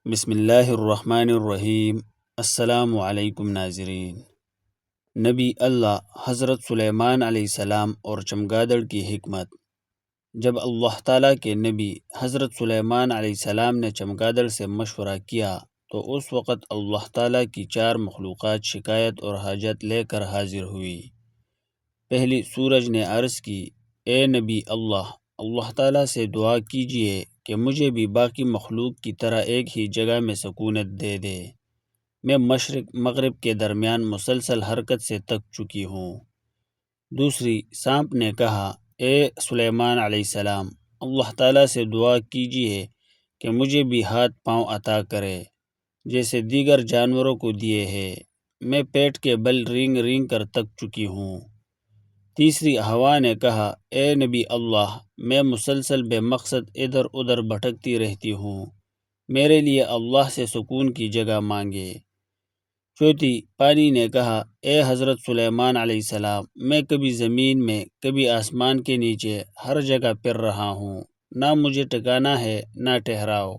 بسم اللہ الرحمن الرحیم۔ السلام علیکم ناظرین۔ نبی اللہ حضرت سلیمان علیہ السلام اور چمگادڑ کی حکمت۔ جب اللہ تعالیٰ کے نبی حضرت سلیمان علیہ السلام نے چمگادڑ سے مشورہ کیا تو اس وقت اللہ تعالیٰ کی چار مخلوقات شکایت اور حاجت لے کر حاضر ہوئی۔ پہلی سورج نے عرض کی، اے نبی اللہ تعالیٰ سے دعا کیجئے کہ مجھے بھی باقی مخلوق کی طرح ایک ہی جگہ میں سکونت دے دے۔ میں مشرق مغرب کے درمیان مسلسل حرکت سے تک چکی ہوں۔ دوسری سانپ نے کہا، اے سلیمان علیہ السلام اللہ تعالیٰ سے دعا کیجئے کہ مجھے بھی ہاتھ پاؤں عطا کرے جیسے دیگر جانوروں کو دیے ہے۔ میں پیٹ کے بل رینگ رینگ کر تک چکی ہوں۔ تیسری ہوا نے کہا، اے نبی اللہ میں مسلسل بے مقصد ادھر ادھر بھٹکتی رہتی ہوں، میرے لیے اللہ سے سکون کی جگہ مانگے۔ چوتھی پانی نے کہا، اے حضرت سلیمان علیہ السلام میں کبھی زمین میں کبھی آسمان کے نیچے ہر جگہ پھر رہا ہوں، نہ مجھے ٹھکانا ہے نہ ٹھہراؤ۔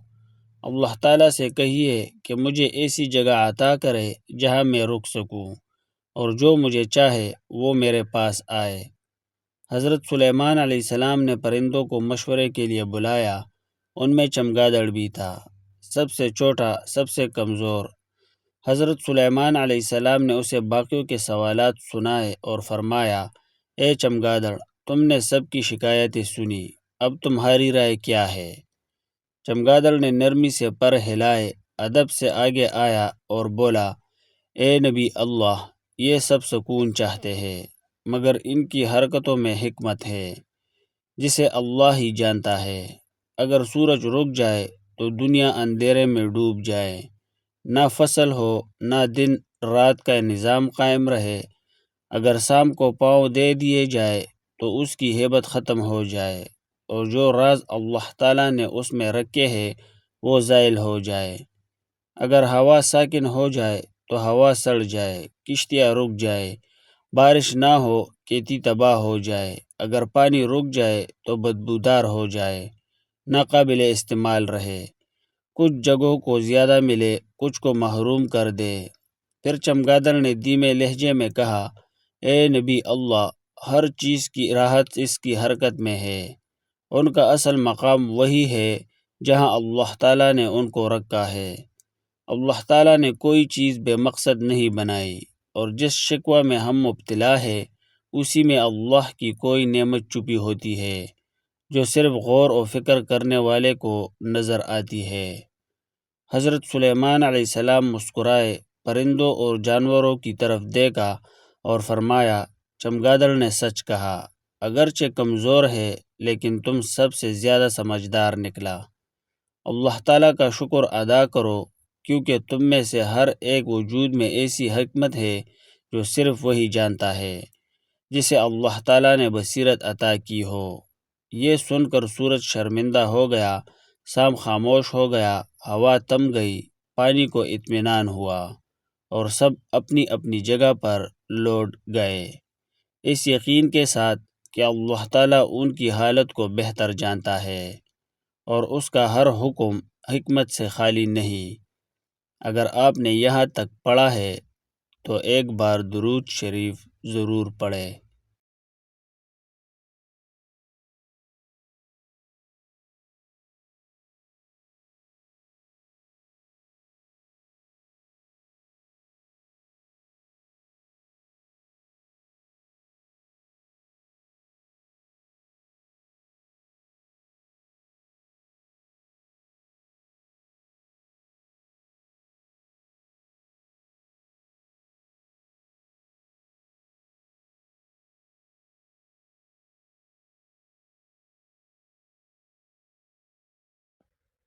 اللہ تعالیٰ سے کہیے کہ مجھے ایسی جگہ عطا کرے جہاں میں رک سکوں اور جو مجھے چاہے وہ میرے پاس آئے۔ حضرت سلیمان علیہ السلام نے پرندوں کو مشورے کے لیے بلایا، ان میں چمگادڑ بھی تھا، سب سے چھوٹا، سب سے کمزور۔ حضرت سلیمان علیہ السلام نے اسے باقیوں کے سوالات سنائے اور فرمایا، اے چمگادڑ تم نے سب کی شکایتیں سنی، اب تمہاری رائے کیا ہے؟ چمگادڑ نے نرمی سے پر ہلائے، ادب سے آگے آیا اور بولا، اے نبی اللہ یہ سب سکون چاہتے ہیں مگر ان کی حرکتوں میں حکمت ہے جسے اللہ ہی جانتا ہے۔ اگر سورج رک جائے تو دنیا اندھیرے میں ڈوب جائے، نہ فصل ہو نہ دن رات کا نظام قائم رہے۔ اگر سانپ کو پاؤں دے دیے جائے تو اس کی ہیبت ختم ہو جائے اور جو راز اللہ تعالیٰ نے اس میں رکھے ہیں وہ زائل ہو جائے۔ اگر ہوا ساکن ہو جائے تو ہوا سڑ جائے، کشتیاں رک جائے، بارش نہ ہو کھیتی تباہ ہو جائے، اگر پانی رک جائے تو بدبودار ہو جائے، ناقابل استعمال رہے، کچھ جگہوں کو زیادہ ملے کچھ کو محروم کر دے۔ پھر چمگادڑ نے دھیمے لہجے میں کہا، اے نبی اللہ ہر چیز کی راحت اس کی حرکت میں ہے، ان کا اصل مقام وہی ہے جہاں اللہ تعالیٰ نے ان کو رکھا ہے۔ اللہ تعالیٰ نے کوئی چیز بے مقصد نہیں بنائی اور جس شکوہ میں ہم مبتلا ہے اسی میں اللہ کی کوئی نعمت چھپی ہوتی ہے جو صرف غور و فکر کرنے والے کو نظر آتی ہے۔ حضرت سلیمان علیہ السلام مسکرائے، پرندوں اور جانوروں کی طرف دیکھا اور فرمایا، چمگادڑ نے سچ کہا، اگرچہ کمزور ہے لیکن تم سب سے زیادہ سمجھدار نکلا۔ اللہ تعالیٰ کا شکر ادا کرو کیونکہ تم میں سے ہر ایک وجود میں ایسی حکمت ہے جو صرف وہی جانتا ہے جسے اللہ تعالیٰ نے بصیرت عطا کی ہو۔ یہ سن کر سورج شرمندہ ہو گیا، سانپ خاموش ہو گیا، ہوا تھم گئی، پانی کو اطمینان ہوا اور سب اپنی اپنی جگہ پر لوٹ گئے، اس یقین کے ساتھ کہ اللہ تعالیٰ ان کی حالت کو بہتر جانتا ہے اور اس کا ہر حکم حکمت سے خالی نہیں۔ اگر آپ نے یہاں تک پڑھا ہے تو ایک بار درود شریف ضرور پڑھیں۔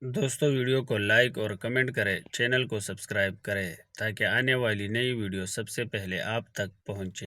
دوستو ویڈیو کو لائک اور کمنٹ کریں، چینل کو سبسکرائب کریں تاکہ آنے والی نئی ویڈیو سب سے پہلے آپ تک پہنچے۔